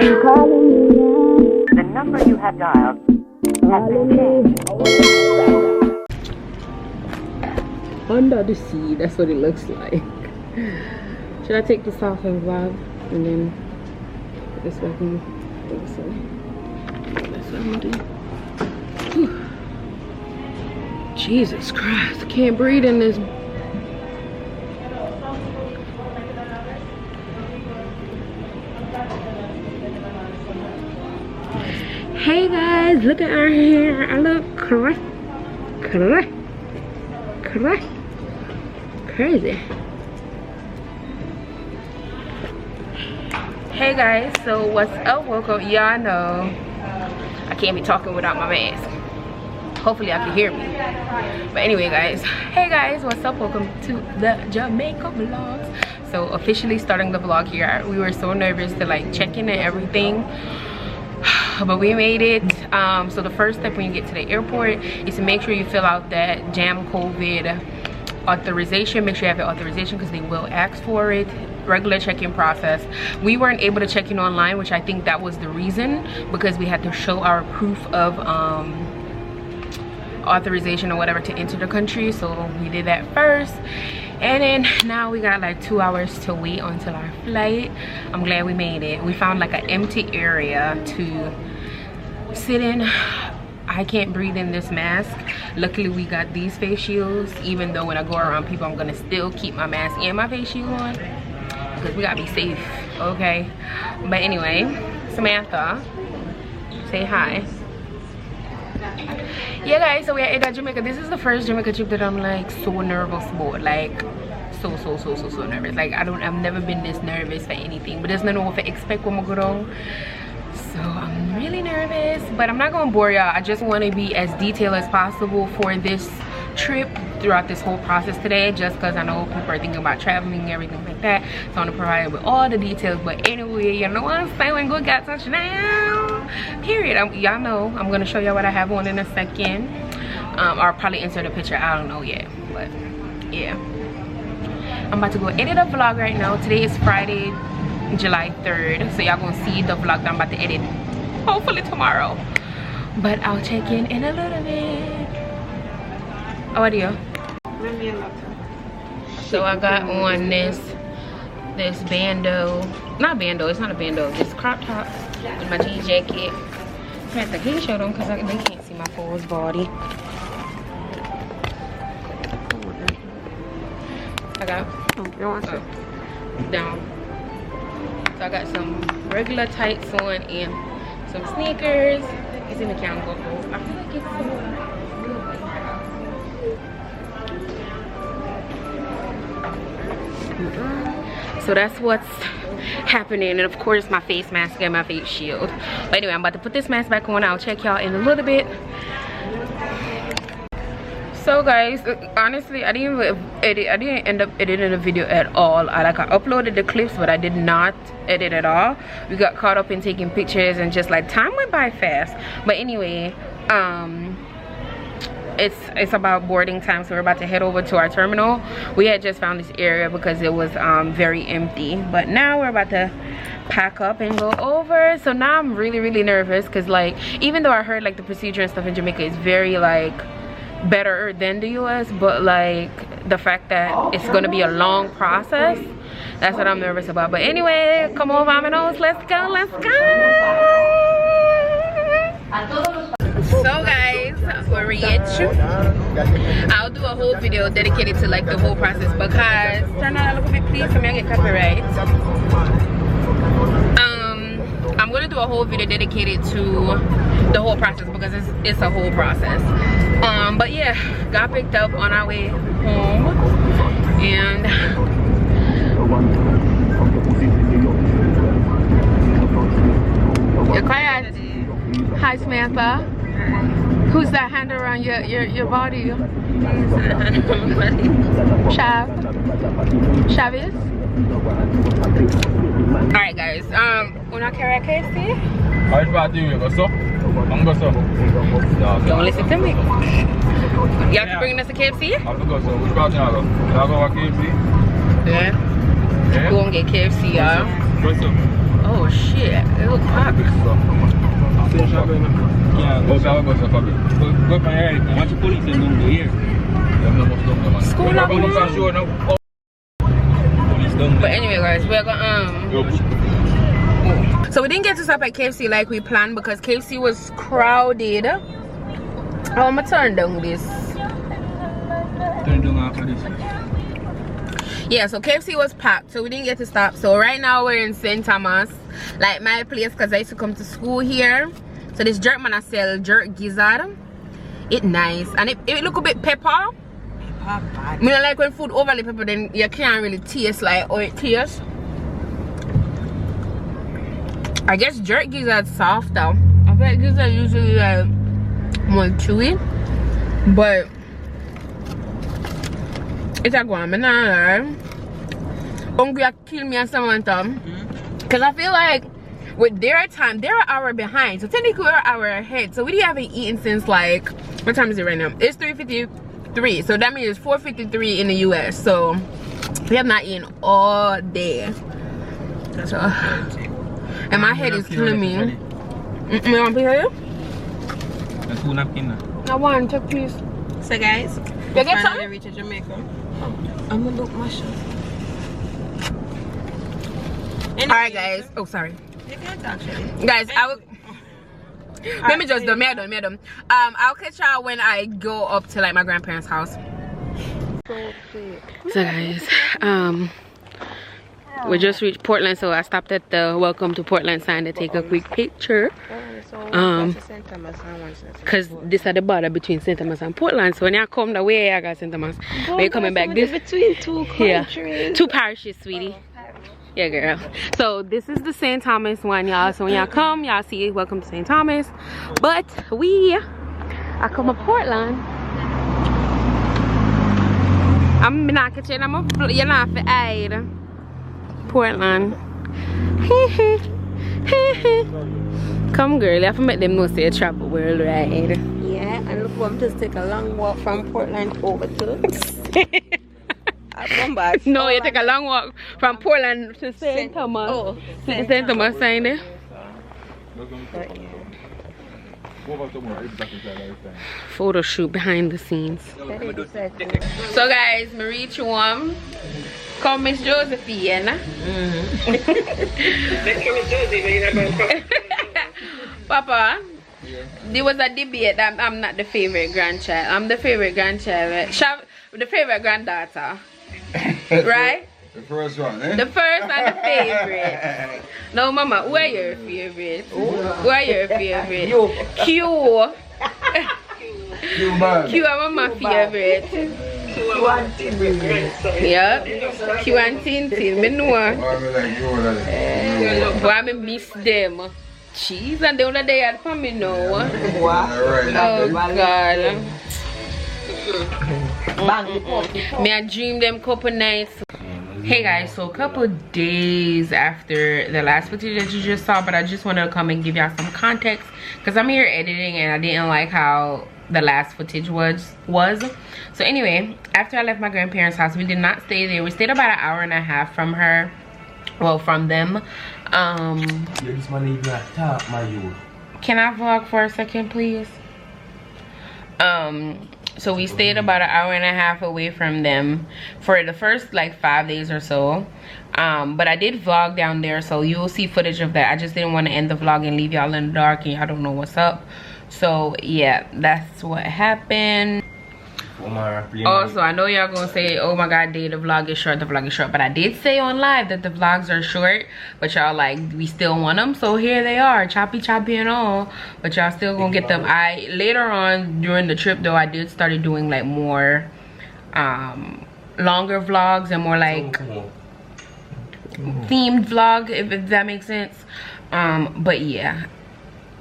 The number you have dialed has been changed. Under the sea, that's what it looks like. Should I take this off and vlog and then put this back in? That's what I'm gonna do. Whew. Jesus Christ, I can't breathe in this. Hey guys, look at our hair. I look crazy. Hey guys, so what's up? Welcome. Y'all know I can't be talking without my mask. Hopefully I can hear me. But anyway guys, hey guys, what's up? Welcome to the Jamaica vlogs. So officially starting the vlog here. We were so nervous to like check in and everything, but we made it. So the first step when you get to the airport is to make sure you fill out that Jam COVID authorization. Make sure you have your authorization because they will ask for it. Regular check-in process. We weren't able to check in online, which I think that was the reason, because we had to show our proof of authorization or whatever to enter the country. So we did that first, and then now we got like 2 hours to wait until our flight. I'm glad we made it. We found like an empty area to sit in. I can't breathe in this mask. Luckily we got these face shields, even though when I go around people I'm gonna still keep my mask and my face shield on because we gotta be safe, okay? But anyway, Samantha, say hi. Yeah guys, so we're at Jamaica. This is the first Jamaica trip that I'm like so nervous about, like so nervous. Like I've never been this nervous for anything, but there's no know what to expect when I go down. So I'm really nervous, but I'm not gonna bore y'all. I just want to be as detailed as possible for this trip throughout this whole process today, just because I know people are thinking about traveling and everything like that. So I want to provide with all the details. But anyway, you know what I'm saying, when good got touchdown, period. Y'all know I'm gonna show y'all what I have on in a second. I'll probably insert a picture, I don't know yet, but yeah. I'm about to go edit a vlog right now. Today is Friday, July 3rd, so y'all gonna see the vlog that I'm about to edit hopefully tomorrow, but I'll check in a little bit. How are you? So I got on this bando, not bando, it's not a bando, this crop top with my jean jacket. I have to show them because they can't see my full body. I got down. So I got some regular tights on and some sneakers. It's in the camera. I feel like it's so good. So that's what's happening, and of course my face mask and my face shield. But anyway, I'm about to put this mask back on. I'll check y'all in a little bit. So guys, honestly I didn't end up editing a video at all. I uploaded the clips, but I did not edit at all. We got caught up in taking pictures and just like time went by fast. But anyway, it's about boarding time, so we're about to head over to our terminal. We had just found this area because it was very empty, but now we're about to pack up and go over. So now I'm really nervous because like, even though I heard like the procedure and stuff in Jamaica is very like better than the US, but like the fact that it's gonna be a long process, that's what I'm nervous about. But anyway, come on Vamanos, let's go. So guys, we're rich. I'll do a whole video dedicated to like the whole process because turn on a little bit please, I'm gonna get copyright. I'm gonna do a whole video dedicated to the whole process because it's a whole process. But yeah, got picked up on our way home, and you're quiet. Hi Samantha. Who's that hand around your body? Chavez? Alright guys, wanna carry a KFC? Don't listen to me. Y'all can bring us a KFC? I forgot, so which part y'all go? Y'all go to KFC? Yeah. We're gonna get KFC, y'all. What's up? Oh shit, it looks hot. School up. But anyway guys, we're gonna so we didn't get to stop at KFC like we planned because KFC was crowded. Oh, I'm gonna turn down this. Yeah, so KFC was packed, so we didn't get to stop. So right now we're in St. Thomas, like my place, because I used to come to school here. So this jerk man I sell jerk gizzard. It nice and it look a bit pepper. I mean, like when food overly pepper, then you can't really taste like how it tastes. I guess jerk gizzard soft though. I feel like gizzard usually like more chewy, but it's a guan. I'm not hungry. Kill me at some time because I feel like with their time, they're an hour behind, so technically we're an hour ahead. So we haven't eaten since like, what time is it right now? It's 3:53, so that means it's 4:53 in the US. So we have not eaten all day. So, and my head is killing me. You want to here? I want to, please. So guys, you get some? finally reached Jamaica. I'm gonna look my shoes. Alright guys. Oh sorry. You can't actually. Guys, I will. Let me just do me done. I'll catch y'all when I go up to like my grandparents' house. So guys, we just reached Portland, so I stopped at the welcome to Portland sign to take a quick picture. Cause this is the border between St. Thomas and Portland. So when you come the way I got St. Thomas, when you coming back this between two countries. Yeah, 2 parishes, sweetie. Yeah, girl. So this is the St. Thomas one, y'all. So when y'all come, y'all see welcome to St. Thomas. But I come to Portland. I'm not catching. You're not for aid. Portland. Come, girl. You have to make them know say travel world, right? Yeah, and look, I'm just take a long walk from Portland over to. No, you take a long walk from Portland to St. Thomas. Oh, St. Thomas sign there. Photo shoot behind the scenes. So guys, Marie Chuam. Come Miss Josephine. Papa, there was a debate that I'm not the favorite grandchild. I'm the favorite grandchild. The favorite granddaughter. Right? The first one, eh? The first and the favorite. No, Mama, who are your favorite? Who are your favorite? Q. Q are Mama favorite. Yeah. Q and Tintin. Me know. Why me miss them? Cheese and the other day had for me now. Oh God. Me I dream them couple nights. Hey guys, so a couple days after the last footage that you just saw, but I just wanted to come and give y'all some context because I'm here editing and I didn't like how the last footage was. So anyway, after I left my grandparents' house, we did not stay there. We stayed about an hour and a half from her, well, from them. Can I vlog for a second, please? So we stayed about an hour and a half away from them for the first like 5 days or so. But I did vlog down there, so you'll see footage of that. I just didn't want to end the vlog and leave y'all in the dark and y'all don't know what's up. So yeah, that's what happened. Also, I know y'all gonna say, oh my god, the vlog is short, but I did say on live that the vlogs are short, but y'all like, we still want them, so here they are, choppy and all, but y'all still gonna get them. Later on during the trip though, I did started doing like more longer vlogs and more like themed vlog, if that makes sense. But yeah,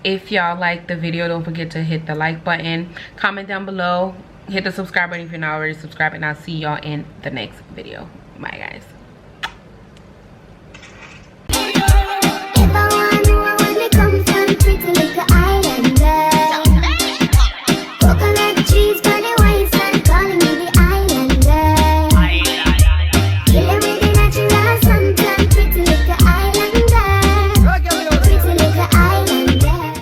if y'all like the video, don't forget to hit the like button, comment down below, hit the subscribe button if you're not already subscribed, and I'll see y'all in the next video. Bye guys.